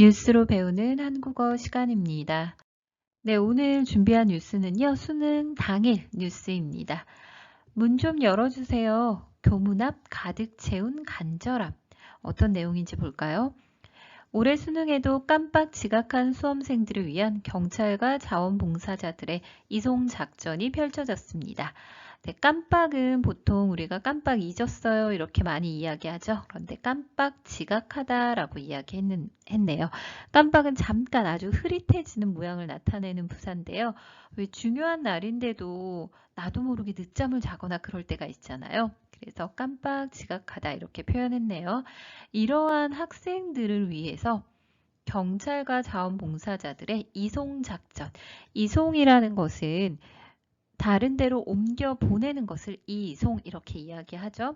뉴스로 배우는 한국어 시간입니다. 네, 오늘 준비한 뉴스는요, 수능 당일 뉴스입니다. 문 좀 열어주세요. 교문 앞 가득 채운 간절함. 어떤 내용인지 볼까요? 올해 수능에도 깜빡 지각한 수험생들을 위한 경찰과 자원봉사자들의 이송 작전이 펼쳐졌습니다. 네, 깜빡은 보통 우리가 깜빡 잊었어요 이렇게 많이 이야기하죠. 그런데 깜빡 지각하다라고 이야기했네요. 깜빡은 잠깐 아주 흐릿해지는 모양을 나타내는 부사인데요. 왜 중요한 날인데도 나도 모르게 늦잠을 자거나 그럴 때가 있잖아요. 그래서 깜빡 지각하다 이렇게 표현했네요. 이러한 학생들을 위해서 경찰과 자원봉사자들의 이송작전, 이송이라는 것은 다른 데로 옮겨 보내는 것을 이송 이렇게 이야기하죠.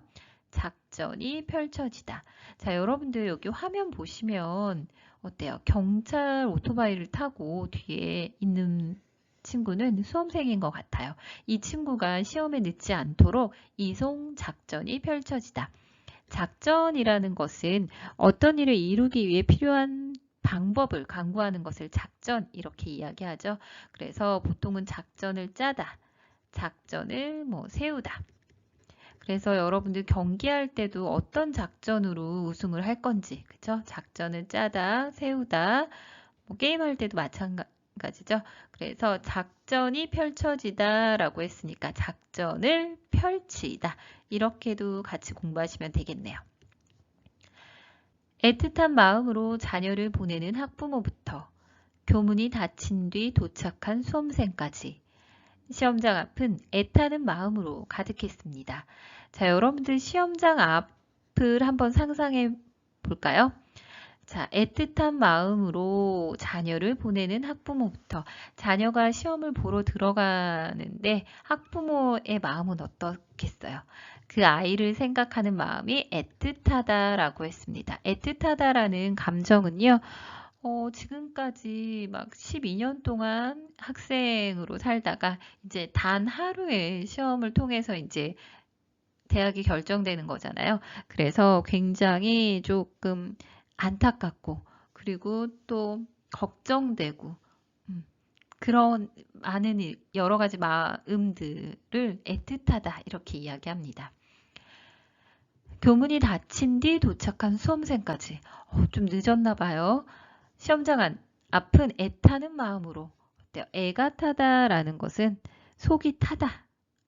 작전이 펼쳐지다. 자, 여러분들 여기 화면 보시면 어때요? 경찰 오토바이를 타고 뒤에 있는 친구는 수험생인 것 같아요. 이 친구가 시험에 늦지 않도록 이송 작전이 펼쳐지다. 작전이라는 것은 어떤 일을 이루기 위해 필요한 방법을 강구하는 것을 작전 이렇게 이야기하죠. 그래서 보통은 작전을 짜다, 작전을 세우다. 그래서 여러분들 경기할 때도 어떤 작전으로 우승을 할 건지, 그쵸? 작전을 짜다, 세우다, 게임할 때도 마찬가지죠. 그래서 작전이 펼쳐지다 라고 했으니까 작전을 펼치다. 이렇게도 같이 공부하시면 되겠네요. 애틋한 마음으로 자녀를 보내는 학부모부터 교문이 닫힌 뒤 도착한 수험생까지 시험장 앞은 애타는 마음으로 가득했습니다. 자, 여러분들 시험장 앞을 한번 상상해 볼까요? 자, 애틋한 마음으로 자녀를 보내는 학부모부터 자녀가 시험을 보러 들어가는데 학부모의 마음은 어떻겠어요? 그 아이를 생각하는 마음이 애틋하다라고 했습니다. 애틋하다라는 감정은요, 지금까지 막 12년 동안 학생으로 살다가 이제 단 하루의 시험을 통해서 이제 대학이 결정되는 거잖아요. 그래서 굉장히 조금 안타깝고 그리고 또 걱정되고 그런 많은 여러 가지 마음들을 애틋하다 이렇게 이야기합니다. 교문이 닫힌 뒤 도착한 수험생까지 좀 늦었나 봐요. 시험장 앞은 애타는 마음으로 어때요? 애가 타다라는 것은 속이 타다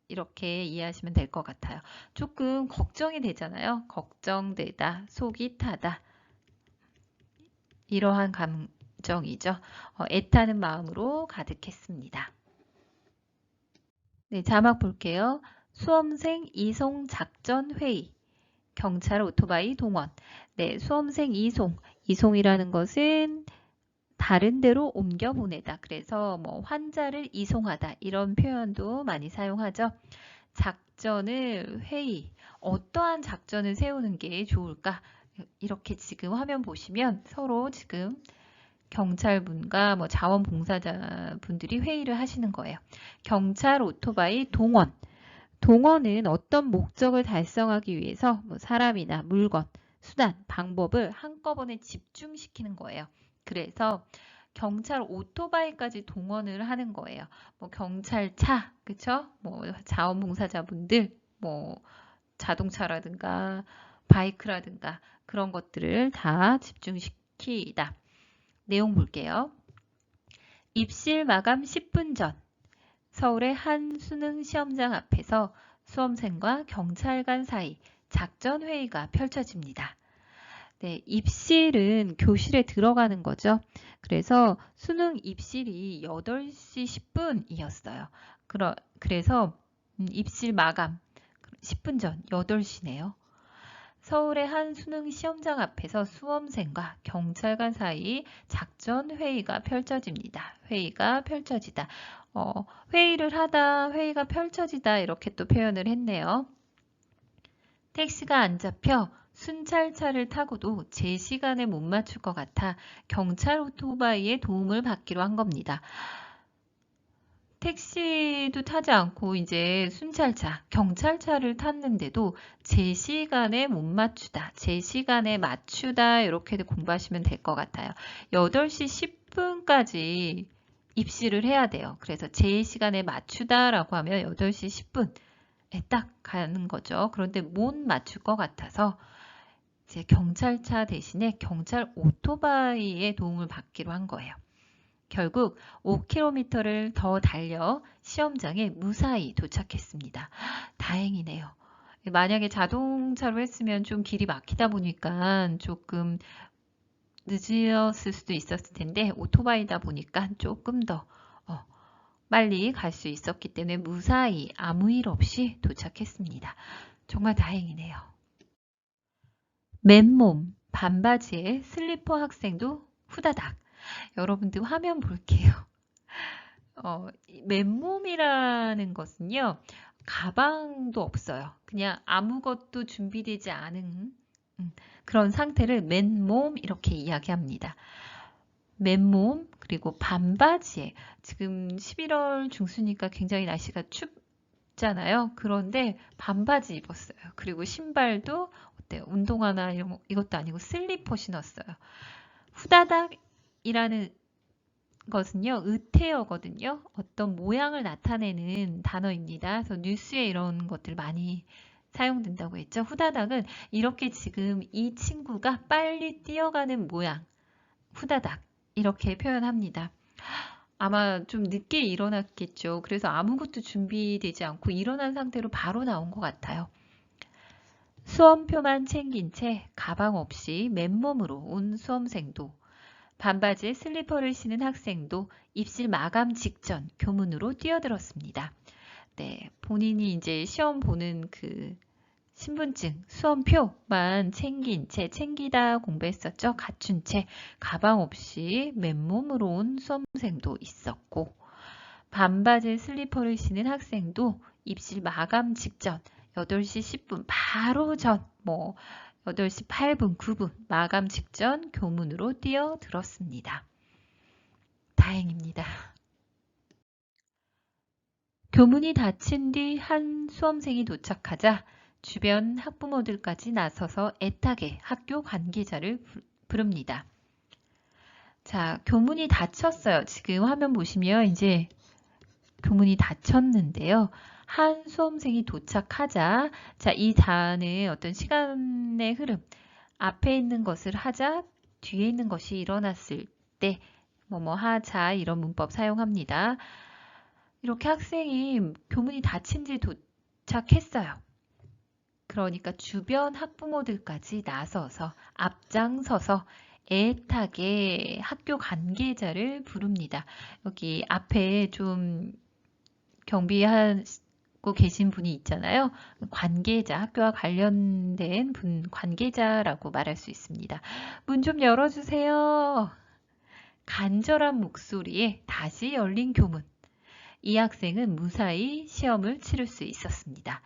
이렇게 이해하시면 될 것 같아요. 조금 걱정이 되잖아요. 걱정되다, 속이 타다 이러한 감정이죠. 애타는 마음으로 가득했습니다. 네, 자막 볼게요. 수험생 이송 작전 회의, 경찰 오토바이 동원. 네, 수험생 이송. 이송이라는 것은 다른 데로 옮겨 보내다. 그래서 환자를 이송하다 이런 표현도 많이 사용하죠. 작전을 회의. 어떠한 작전을 세우는 게 좋을까? 이렇게 지금 화면 보시면 서로 지금 경찰분과 자원봉사자분들이 회의를 하시는 거예요. 경찰 오토바이 동원. 동원은 어떤 목적을 달성하기 위해서 사람이나 물건, 수단, 방법을 한꺼번에 집중시키는 거예요. 그래서 경찰 오토바이까지 동원을 하는 거예요. 경찰차, 그쵸? 자원봉사자분들, 자동차라든가 바이크라든가 그런 것들을 다 집중시키다. 내용 볼게요. 입실 마감 10분 전 서울의 한 수능 시험장 앞에서 수험생과 경찰관 사이 작전회의가 펼쳐집니다. 네, 입실은 교실에 들어가는 거죠. 그래서 수능 입실이 8시 10분이었어요. 그래서 입실 마감 10분 전 8시네요. 서울의 한 수능 시험장 앞에서 수험생과 경찰관 사이 작전 회의가 펼쳐집니다. 회의가 펼쳐지다. 회의를 하다, 회의가 펼쳐지다 이렇게 또 표현을 했네요. 택시가 안 잡혀 순찰차를 타고도 제 시간에 못 맞출 것 같아 경찰 오토바이의 도움을 받기로 한 겁니다. 택시도 타지 않고 이제 순찰차, 경찰차를 탔는데도 제 시간에 못 맞추다, 제 시간에 맞추다 이렇게 공부하시면 될 것 같아요. 8시 10분까지 입시를 해야 돼요. 그래서 제 시간에 맞추다 라고 하면 8시 10분에 딱 가는 거죠. 그런데 못 맞출 것 같아서 이제 경찰차 대신에 경찰 오토바이의 도움을 받기로 한 거예요. 결국 5km를 더 달려 시험장에 무사히 도착했습니다. 다행이네요. 만약에 자동차로 했으면 좀 길이 막히다 보니까 조금 늦었을 수도 있었을 텐데 오토바이다 보니까 조금 더 빨리 갈 수 있었기 때문에 무사히 아무 일 없이 도착했습니다. 정말 다행이네요. 맨몸, 반바지에 슬리퍼 학생도 후다닥. 여러분들 화면 볼게요. 맨몸이라는 것은요, 가방도 없어요. 그냥 아무것도 준비되지 않은 그런 상태를 맨몸 이렇게 이야기합니다. 맨몸 그리고 반바지에 지금 11월 중순이니까 굉장히 날씨가 춥잖아요. 그런데 반바지 입었어요. 그리고 신발도 어때요? 운동화나 이것도 아니고 슬리퍼 신었어요. 후다닥이라는 것은요, 의태어거든요. 어떤 모양을 나타내는 단어입니다. 그래서 뉴스에 이런 것들 많이 사용된다고 했죠. 후다닥은 이렇게 지금 이 친구가 빨리 뛰어가는 모양, 후다닥 이렇게 표현합니다. 아마 좀 늦게 일어났겠죠. 그래서 아무것도 준비되지 않고 일어난 상태로 바로 나온 것 같아요. 수험표만 챙긴 채 가방 없이 맨몸으로 온 수험생도, 반바지에 슬리퍼를 신은 학생도 입실 마감 직전 교문으로 뛰어들었습니다. 네, 본인이 이제 시험 보는 그 신분증, 수험표만 챙긴 채, 챙기다 공부했었죠. 갖춘 채 가방 없이 맨몸으로 온 수험생도 있었고, 반바지에 슬리퍼를 신은 학생도 입실 마감 직전 8시 10분 바로 전 8시 8분, 9분 마감 직전 교문으로 뛰어들었습니다. 다행입니다. 교문이 닫힌 뒤 한 수험생이 도착하자 주변 학부모들까지 나서서 애타게 학교 관계자를 부릅니다. 자, 교문이 닫혔어요. 지금 화면 보시면 이제 교문이 닫혔는데요. 한 수험생이 도착하자, 자, 이 단의 어떤 시간의 흐름, 앞에 있는 것을 하자, 뒤에 있는 것이 일어났을 때, 하자, 이런 문법 사용합니다. 이렇게 학생이 교문이 닫힌 뒤 도착했어요. 그러니까 주변 학부모들까지 나서서 앞장서서 애타게 학교 관계자를 부릅니다. 여기 앞에 좀 경비하고 계신 분이 있잖아요. 관계자, 학교와 관련된 분, 관계자라고 말할 수 있습니다. 문 좀 열어주세요. 간절한 목소리에 다시 열린 교문. 이 학생은 무사히 시험을 치를 수 있었습니다.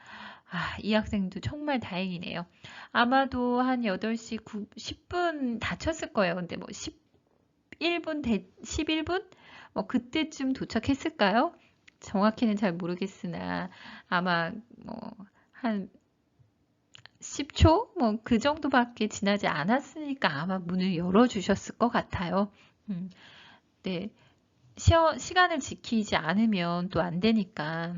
이 학생도 정말 다행이네요. 아마도 한 8시 10분 다쳤을 거예요. 근데 11분, 11분? 그때쯤 도착했을까요? 정확히는 잘 모르겠으나 아마 한 10초? 그 정도밖에 지나지 않았으니까 아마 문을 열어주셨을 것 같아요. 네. 시간을 지키지 않으면 또 안 되니까.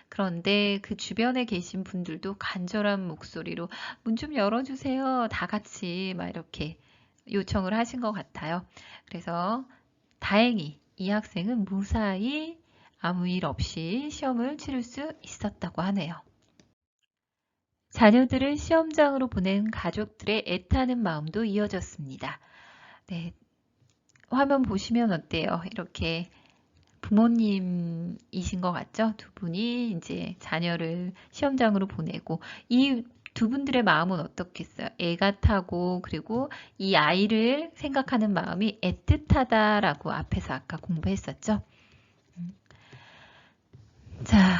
그런데 그 주변에 계신 분들도 간절한 목소리로 문 좀 열어주세요. 다 같이 막 이렇게 요청을 하신 것 같아요. 그래서 다행히 이 학생은 무사히 아무 일 없이 시험을 치를 수 있었다고 하네요. 자녀들을 시험장으로 보낸 가족들의 애타는 마음도 이어졌습니다. 네, 화면 보시면 어때요? 이렇게 부모님이신 것 같죠? 두 분이 이제 자녀를 시험장으로 보내고 이 두 분들의 마음은 어떻겠어요? 애가 타고 그리고 이 아이를 생각하는 마음이 애틋하다라고 앞에서 아까 공부했었죠? 자,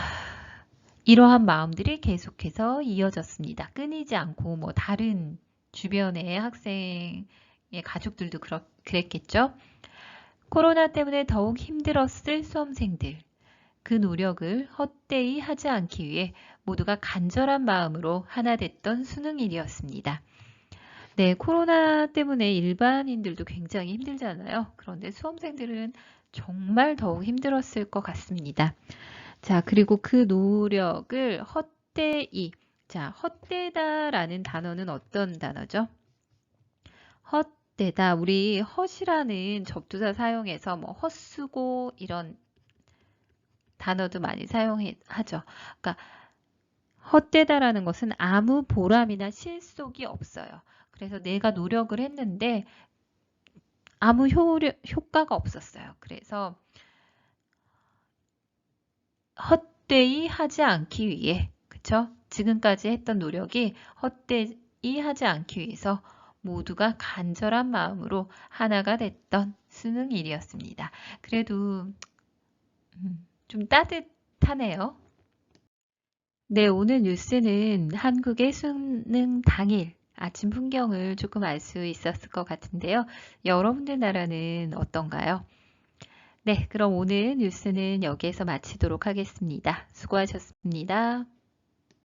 이러한 마음들이 계속해서 이어졌습니다. 끊이지 않고 다른 주변의 학생의 가족들도 그랬겠죠? 코로나 때문에 더욱 힘들었을 수험생들. 그 노력을 헛되이 하지 않기 위해 모두가 간절한 마음으로 하나 됐던 수능일이었습니다. 네, 코로나 때문에 일반인들도 굉장히 힘들잖아요. 그런데 수험생들은 정말 더욱 힘들었을 것 같습니다. 자, 그리고 그 노력을 헛되이. 자, 헛되다라는 단어는 어떤 단어죠? 헛되다. 우리 헛이라는 접두사 사용해서 뭐 헛수고 이런 단어도 많이 사용하죠. 그러니까 헛되다라는 것은 아무 보람이나 실속이 없어요. 그래서 내가 노력을 했는데 아무 효과가 없었어요. 그래서 헛되이 하지 않기 위해, 그쵸? 지금까지 했던 노력이 헛되이 하지 않기 위해서 모두가 간절한 마음으로 하나가 됐던 수능일이었습니다. 그래도 좀 따뜻하네요. 네, 오늘 뉴스는 한국의 수능 당일 아침 풍경을 조금 알 수 있었을 것 같은데요. 여러분들 나라는 어떤가요? 네, 그럼 오늘 뉴스는 여기에서 마치도록 하겠습니다. 수고하셨습니다.